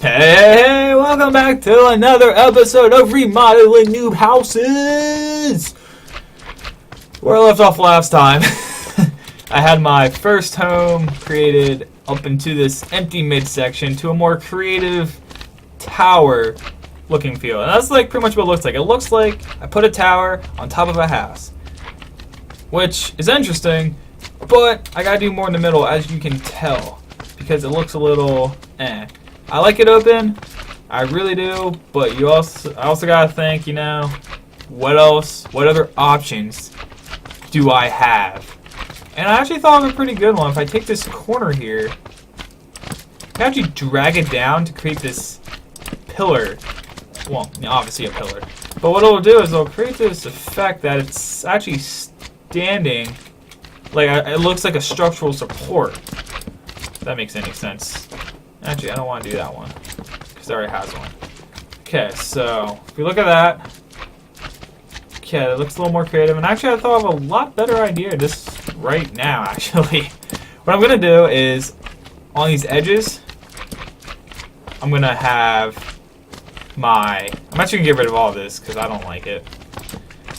Hey, welcome back to another episode of Remodeling Noob Houses! Where I left off last time, I had my first home created up into this empty midsection to a more creative tower looking feel. And that's like pretty much what it looks like. It looks like I put a tower on top of a house, which is interesting, but I gotta do more in the middle, as you can tell, because it looks a little eh. I like it open, I really do, but I also gotta think, what else, what other options do I have? And I actually thought of a pretty good one. If I take this corner here, I can actually drag it down to create this pillar. Well, obviously a pillar. But what it'll do is it'll create this effect that it's actually standing, like it looks like a structural support. If that makes any sense. Actually, I don't want to do that one, because it already has one. Okay, so if you look at that, okay, it looks a little more creative. And actually, I thought of a lot better idea just right now, actually. What I'm going to do is, on these edges, I'm going to have I'm actually going to get rid of all of this, because I don't like it.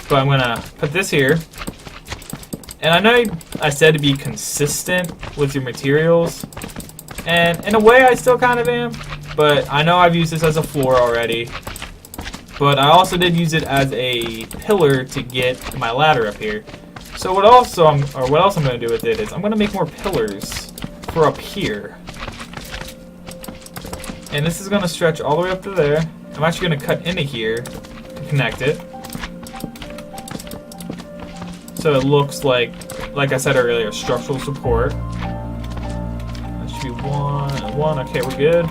But I'm going to put this here. And I know I said to be consistent with your materials. And in a way, I still kind of am, but I know I've used this as a floor already. But I also did use it as a pillar to get my ladder up here. So what else I'm going to do with it is I'm going to make more pillars for up here. And this is going to stretch all the way up to there. I'm actually going to cut into here to connect it. So it looks like I said earlier, structural support. Be one. Okay, we're good.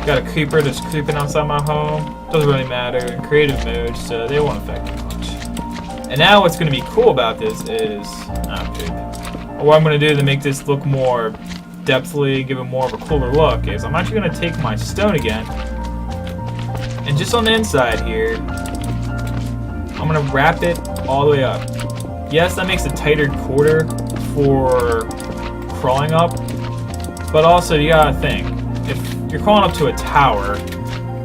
Got a creeper just creeping outside my home. Doesn't really matter in creative mode, so they won't affect me much. And now what's going to be cool about this is what I'm going to do to make this look more depthly, give it more of a cooler look, is I'm actually going to take my stone again, and just on the inside here, I'm going to wrap it all the way up. Yes, that makes a tighter quarter for crawling up, but also you gotta think, if you're crawling up to a tower,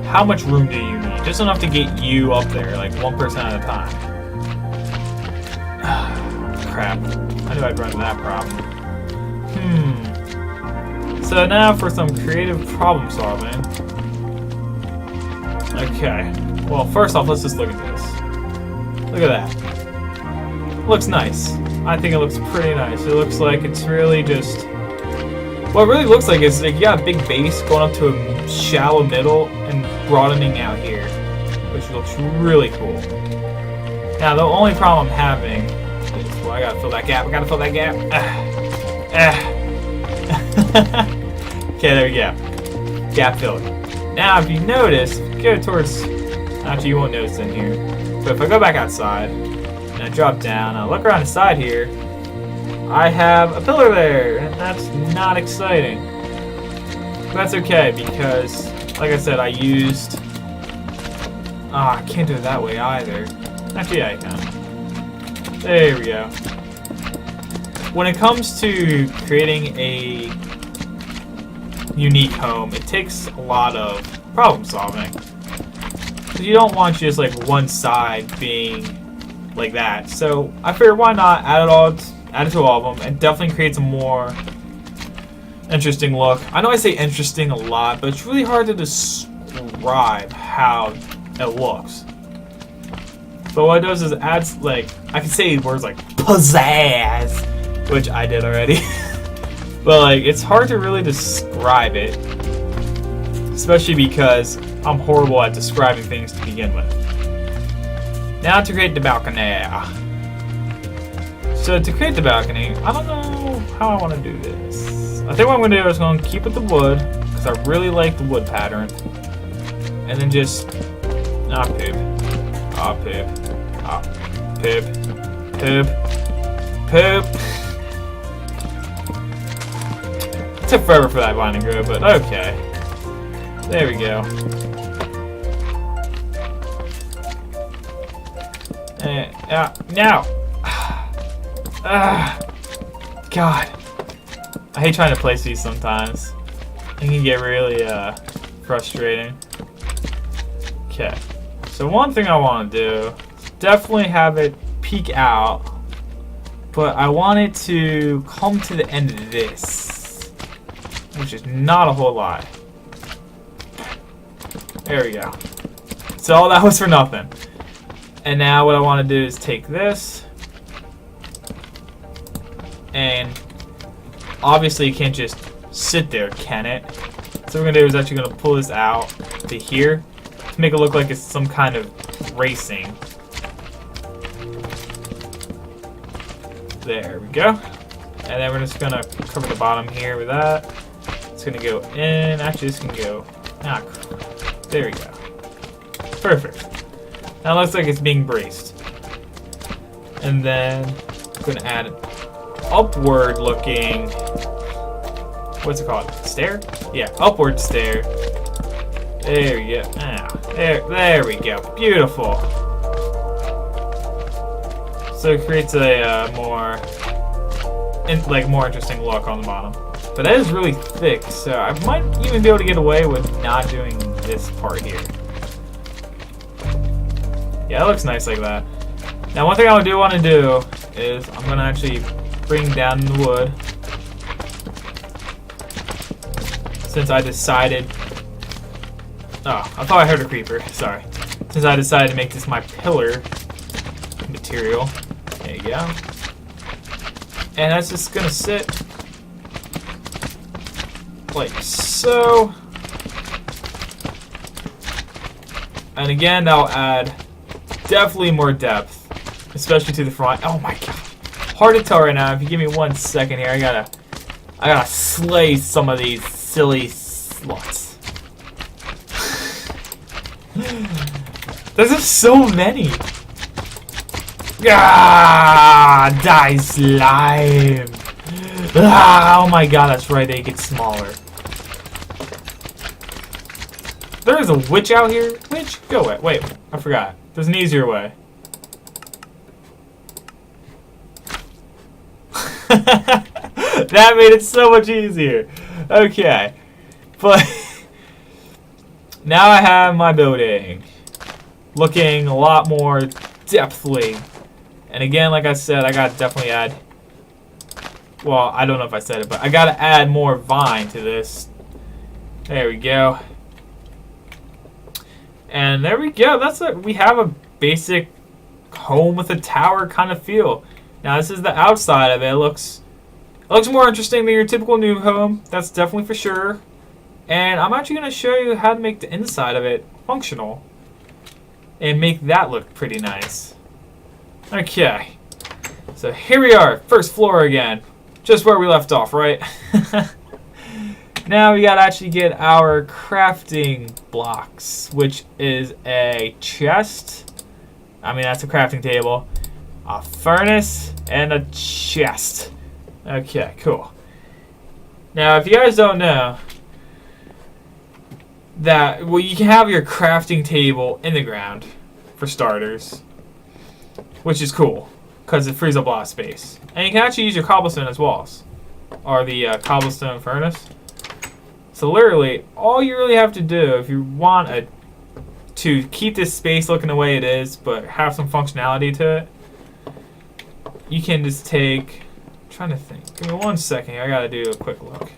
how much room do you need? Just enough to get you up there, like 1% at a time. Crap, I knew I'd run into that problem. So now for some creative problem solving. Okay, well first off, let's just look at this. Look at that. Looks nice. I think it looks pretty nice. It looks like it's really just... What it really looks like is like you got a big base going up to a shallow middle and broadening out here, which looks really cool. Now the only problem I'm having is, well, I gotta fill that gap. Okay, there we go. Gap filled. Now if you notice, if you go towards... Actually, you won't notice in here. But if I go back outside, and I drop down, I look around the side here, I have a pillar there, and that's not exciting. But that's okay, because, like I said, I used... I can't do it that way either. Actually, yeah, I can. There we go. When it comes to creating a unique home, it takes a lot of problem solving. You don't want just like one side being like that. So I figured why not add it to all of them, and definitely creates a more interesting look. I know I say interesting a lot, but it's really hard to describe how it looks. But what it does is it adds, like, I can say words like pizzazz, which I did already. But like, it's hard to really describe it, especially because I'm horrible at describing things to begin with. Now to create the balcony. So to create the balcony, I don't know how I want to do this. I think what I'm going to do is I'm going to keep with the wood, because I really like the wood pattern. And then just, poop. It took forever for that vine to grow, but okay. There we go. Now! God. I hate trying to place these sometimes. It can get really frustrating. Okay. So one thing I want to do is definitely have it peek out, but I want it to come to the end of this, which is not a whole lot. There we go. So all that was for nothing. And now what I want to do is take this, and obviously you can't just sit there, can it? So what we're going to do is actually going to pull this out to here to make it look like it's some kind of racing. There we go. And then we're just going to cover the bottom here with that. It's going to go in. Actually, this can go... there we go. Perfect. Now it looks like it's being braced. And then I'm going to add an upward looking... what's it called? Stair? Yeah, upward stair. There we go. There we go. Beautiful. So it creates a more interesting look on the bottom. But that is really thick, so I might even be able to get away with not doing this part here. Yeah, it looks nice like that. Now, one thing I do want to do is I'm going to actually bring down the wood. Since I decided... oh, I thought I heard a creeper. Sorry. Since I decided to make this my pillar material. There you go. And that's just going to sit like so. And again, that'll add definitely more depth, especially to the front. Oh my god. Hard to tell right now. If you give me 1 second here, I gotta slay some of these silly sluts. There's just so many. Ah, die slime. Ah, oh my god, that's right, they get smaller. There's a witch out here. Witch? Go away. Wait, I forgot. There's an easier way. That made it so much easier. Okay. But now I have my building looking a lot more depthly. And again, like I said, I gotta definitely add... well, I don't know if I said it, but I gotta add more vine to this. There we go. And there we go. That's it. We have a basic home with a tower kind of feel. Now this is the outside of it. It looks more interesting than your typical new home. That's definitely for sure. And I'm actually going to show you how to make the inside of it functional and make that look pretty nice. Okay. So here we are, first floor again. Just where we left off, right? Now we gotta actually get our crafting blocks, which is a chest. I mean, that's a crafting table, a furnace, and a chest. Okay, cool. Now, if you guys don't know, that, well, you can have your crafting table in the ground, for starters, which is cool, because it frees up a lot of space. And you can actually use your cobblestone as walls, or the cobblestone furnace. So literally, all you really have to do if you want to keep this space looking the way it is, but have some functionality to it, you can just take... I'm trying to think. Give me 1 second here. I gotta do a quick look.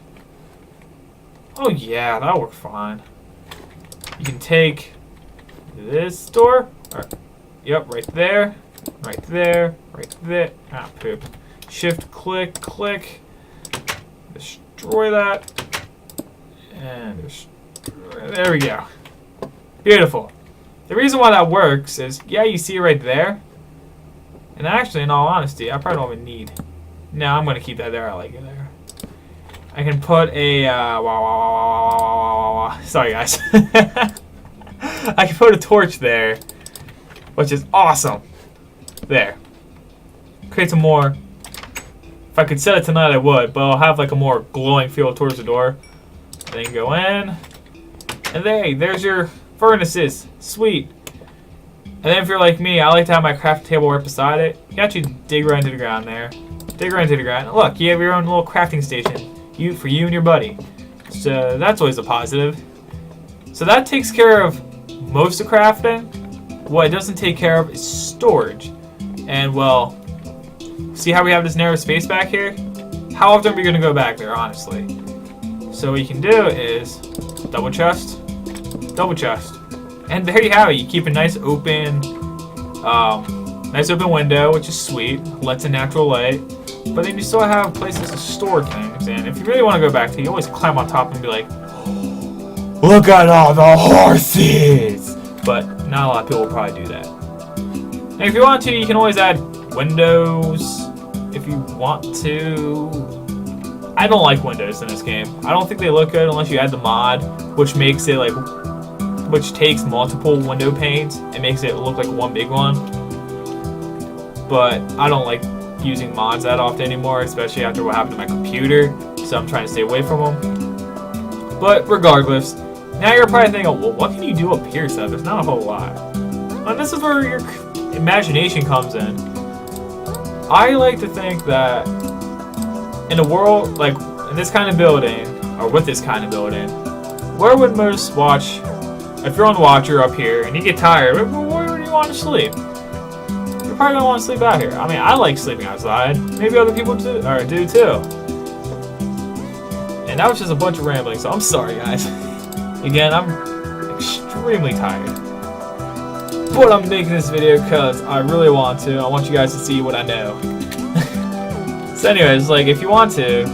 Oh yeah, that'll work fine. You can take this door. Yep, right there. Right there. Right there. Ah, poop. Shift, click, click. Destroy that. And there we go. Beautiful. The reason why that works is, yeah, you see it right there. And actually, in all honesty, I probably don't even need. No, I'm going to keep that there. I like it there. I can put a... sorry, guys. I can put a torch there, which is awesome. There. Create some more. If I could set it tonight, I would, but I'll have like a more glowing feel towards the door. Then go in, and there's your furnaces. Sweet. And then if you're like me, I like to have my craft table right beside it. You can actually dig right into the ground there. Dig right into the ground. Look, you have your own little crafting station. For you and your buddy. So that's always a positive. So that takes care of most of crafting. What it doesn't take care of is storage. And well, see how we have this narrow space back here? How often are we going to go back there, honestly? So what you can do is double chest, and there you have it. You keep a nice open window, which is sweet, lets in natural light. But then you still have places to store things. And if you really want to go back to, you always climb on top and be like, look at all the horses! But not a lot of people will probably do that. And if you want to, you can always add windows if you want to. I don't like windows in this game. I don't think they look good unless you add the mod, which makes it which takes multiple window panes and makes it look like one big one. But I don't like using mods that often anymore, especially after what happened to my computer. So I'm trying to stay away from them. But regardless, now you're probably thinking, well, what can you do up here, Seth? There's not a whole lot. And this is where your imagination comes in. I like to think that in a world, like in this kind of building, or with this kind of building, where would most watch, if you're on Watcher up here and you get tired, where do you want to sleep? You're probably going to want to sleep out here. I mean, I like sleeping outside. Maybe other people do too. And that was just a bunch of rambling, so I'm sorry, guys. Again, I'm extremely tired. But I'm making this video because I really want to. I want you guys to see what I know. So anyways, like if you want to,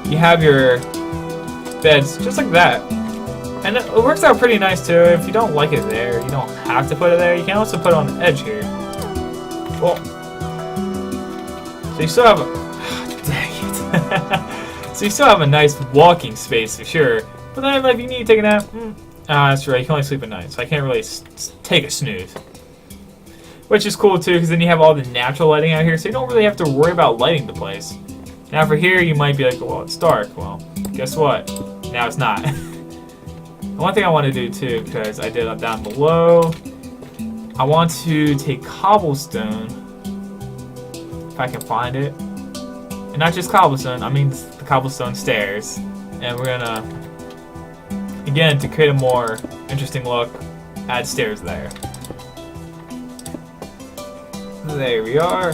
you have your beds just like that. And it works out pretty nice too. If you don't like it there, you don't have to put it there. You can also put it on the edge here. Well, so you still have dang it. So you still have a nice walking space for sure. But then if you need to take a nap, that's right, you can only sleep at night, so I can't really take a snooze. Which is cool too, because then you have all the natural lighting out here, so you don't really have to worry about lighting the place. Now for here, you might be like, well, it's dark. Well, guess what? Now it's not. One thing I want to do too, because I did it down below, I want to take cobblestone, if I can find it. And not just cobblestone, I mean the cobblestone stairs. And we're gonna, again, to create a more interesting look, add stairs there. There we are.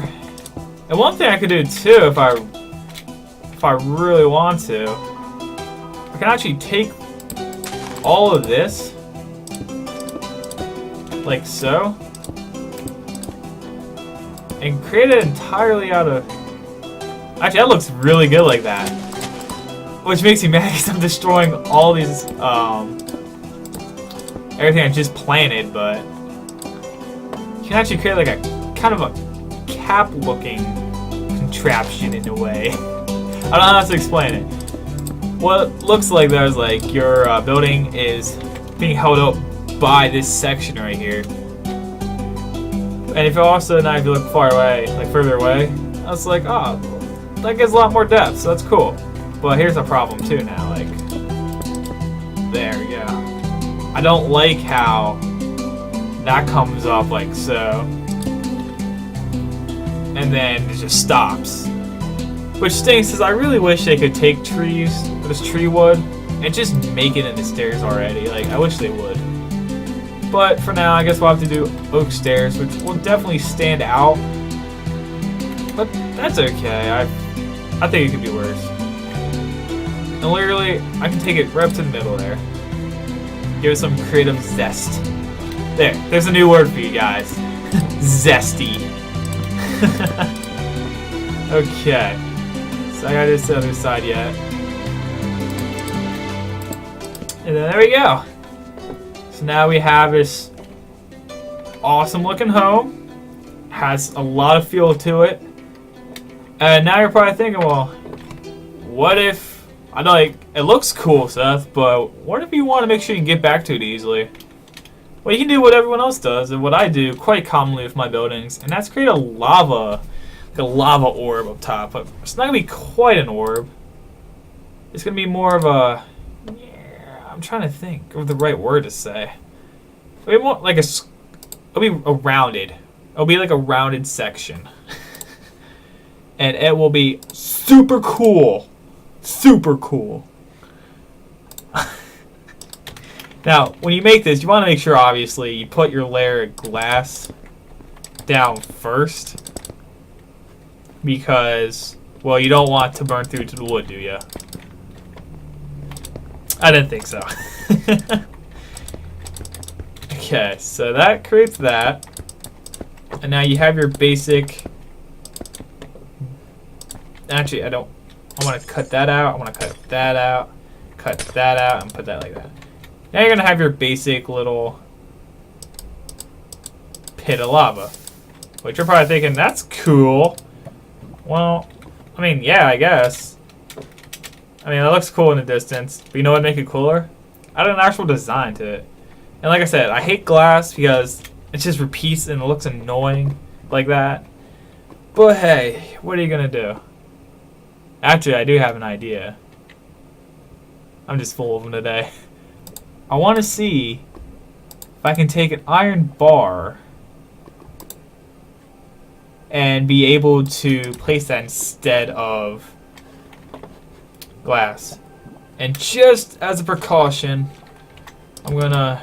And one thing I could do too, if I really want to, I can actually take all of this, like so, and create it entirely out of. Actually, that looks really good like that. Which makes me mad because I'm destroying all these, everything I just planted, but you can actually create like a kind of a cap-looking contraption in a way. I don't know how else to explain it. What it looks like though is like your building is being held up by this section right here. And if you also, now if you look far away, like further away, that's like, oh, that gives a lot more depth, so that's cool. But here's a problem too now, like, there we go. I don't like how that comes up like so, and then it just stops. Which stinks, because I really wish they could take trees, this tree wood, and just make it into stairs already. Like, I wish they would. But for now, I guess we'll have to do oak stairs, which will definitely stand out. But that's okay, I think it could be worse. And literally, I can take it right up to the middle there. Give it some creative zest. There's a new word for you guys. Zesty. Okay. So I got this to the other side yet. And then there we go. So now we have this awesome looking home. Has a lot of feel to it. And now you're probably thinking, well, what if, I know like, it looks cool, Seth, but what if you want to make sure you can get back to it easily? Well, you can do what everyone else does, and what I do quite commonly with my buildings, and that's create a lava orb up top. But it's not going to be quite an orb. It's going to be more of a, yeah, I'm trying to think of the right word to say. It'll be more like it'll be a rounded. It'll be like a rounded section. And it will be super cool. Super cool. Now, when you make this, you want to make sure, obviously, you put your layer of glass down first. Because, well, you don't want to burn through to the wood, do you? I didn't think so. Okay, so that creates that. And now you have your basic... Actually, I want to cut that out. I want to cut that out. Cut that out and put that like that. Now you're going to have your basic little pit of lava. Which you're probably thinking, that's cool. Well, I mean, yeah, I guess. I mean, it looks cool in the distance. But you know what would make it cooler? Add an actual design to it. And like I said, I hate glass because it just repeats and it looks annoying like that. But hey, what are you going to do? Actually, I do have an idea. I'm just full of them today. I want to see if I can take an iron bar and be able to place that instead of glass. And just as a precaution, I'm going to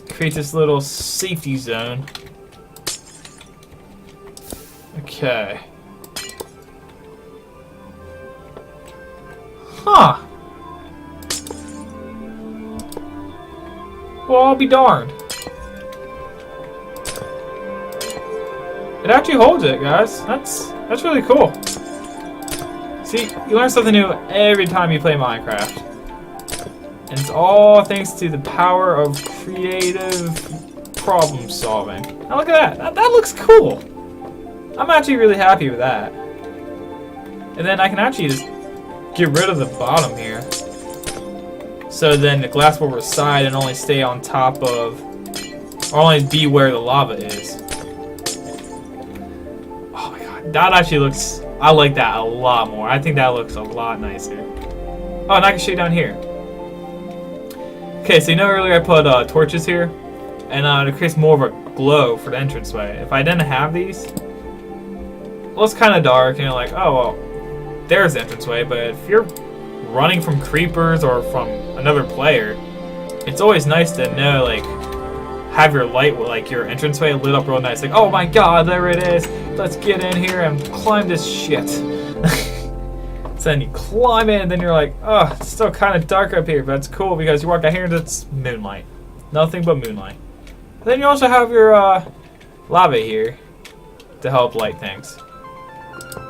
create this little safety zone. Okay. Huh. Well, I'll be darned. It actually holds it, guys. That's really cool. See, you learn something new every time you play Minecraft. And it's all thanks to the power of creative problem solving. Now look at that. That looks cool. I'm actually really happy with that. And then I can actually just get rid of the bottom here. So then the glass will reside and only stay on top of, or only be where the lava is. Oh my god, that actually looks, I like that a lot more. I think that looks a lot nicer. Oh, and I can shoot down here. Okay, so you know earlier I put torches here? And it creates more of a glow for the entranceway. If I didn't have these, well, it's kind of dark, and you're like, oh, well, there's the entranceway, but if you're running from creepers or from another player, it's always nice to know, like, have your light, like, your entranceway lit up real nice. Like, oh my god, there it is. Let's get in here and climb this shit. So then you climb in, and then you're like, oh, it's still kind of dark up here, but it's cool because you walk out here and it's moonlight. Nothing but moonlight. Then you also have your lava here to help light things.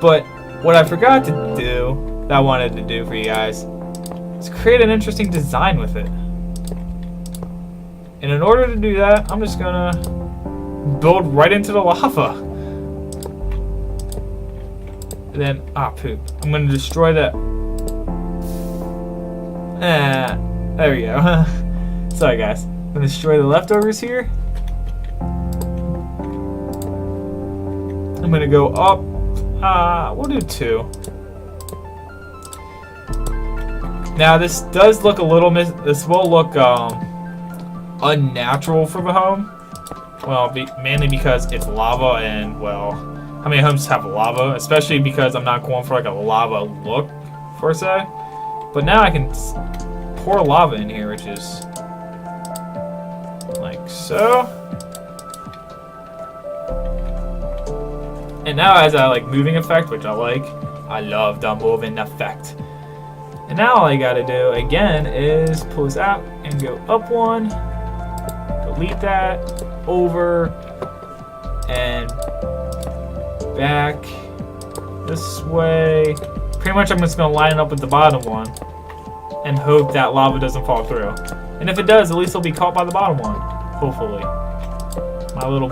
But what I forgot to do, that I wanted to do for you guys, is create an interesting design with it. And in order to do that, I'm just gonna build right into the lava. And then, poop. I'm gonna destroy that. There we go. Sorry guys. I'm gonna destroy the leftovers here. I'm gonna go up. We'll do 2. Now this does look a little, this will look unnatural for the home. Well, mainly because it's lava and, well, how many homes have lava? Especially because I'm not going for like a lava look, per se. But now I can pour lava in here, which is like so. And now it has that like moving effect, which I like. I love the moving effect. And now all I gotta do again is pull this out and go up 1, delete that, over, and back this way. Pretty much I'm just gonna line it up with the bottom one and hope that lava doesn't fall through. And if it does, at least it'll be caught by the bottom one, hopefully. My little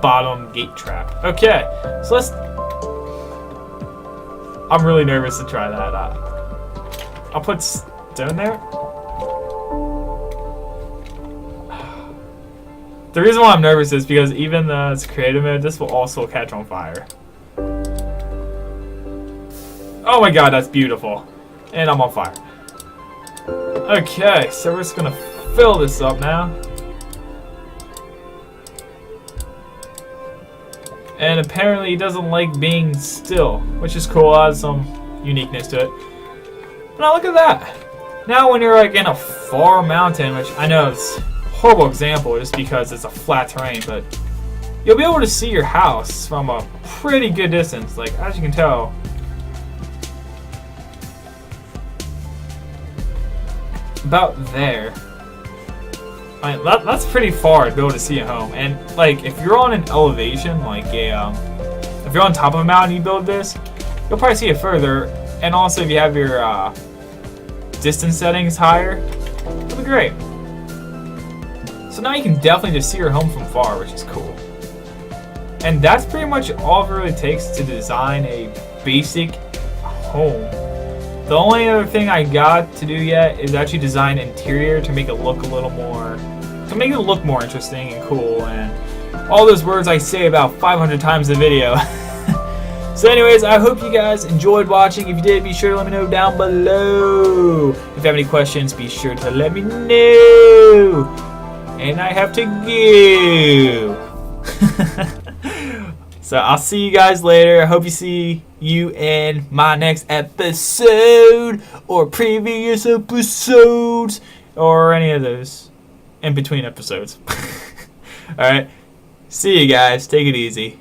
bottom gate trap. Okay, so let's... I'm really nervous to try that. I'll put stone there. The reason why I'm nervous is because even though it's creative mode, this will also catch on fire. Oh my god, that's beautiful. And I'm on fire. Okay, so we're just gonna fill this up now. And apparently he doesn't like being still, which is cool. It adds some uniqueness to it. But now look at that. Now when you're like in a far mountain, which I know is a horrible example just because it's a flat terrain, but you'll be able to see your house from a pretty good distance. Like, as you can tell, about there. I mean, that's pretty far to be able to see a home. And like, if you're on an elevation, like if you're on top of a mountain, and you build this, you'll probably see it further. And also, if you have your distance settings higher, it'll be great. So now you can definitely just see your home from far, which is cool. And that's pretty much all it really takes to design a basic home. The only other thing I got to do yet is actually design interior to make it look a little more, to make it look more interesting and cool, and all those words I say about 500 times a video. So anyways, I hope you guys enjoyed watching. If you did, be sure to let me know down below. If you have any questions, be sure to let me know. And I have to go. So I'll see you guys later. I hope you see you in my next episode or previous episodes or any of those in between episodes. Alright. See you guys. Take it easy.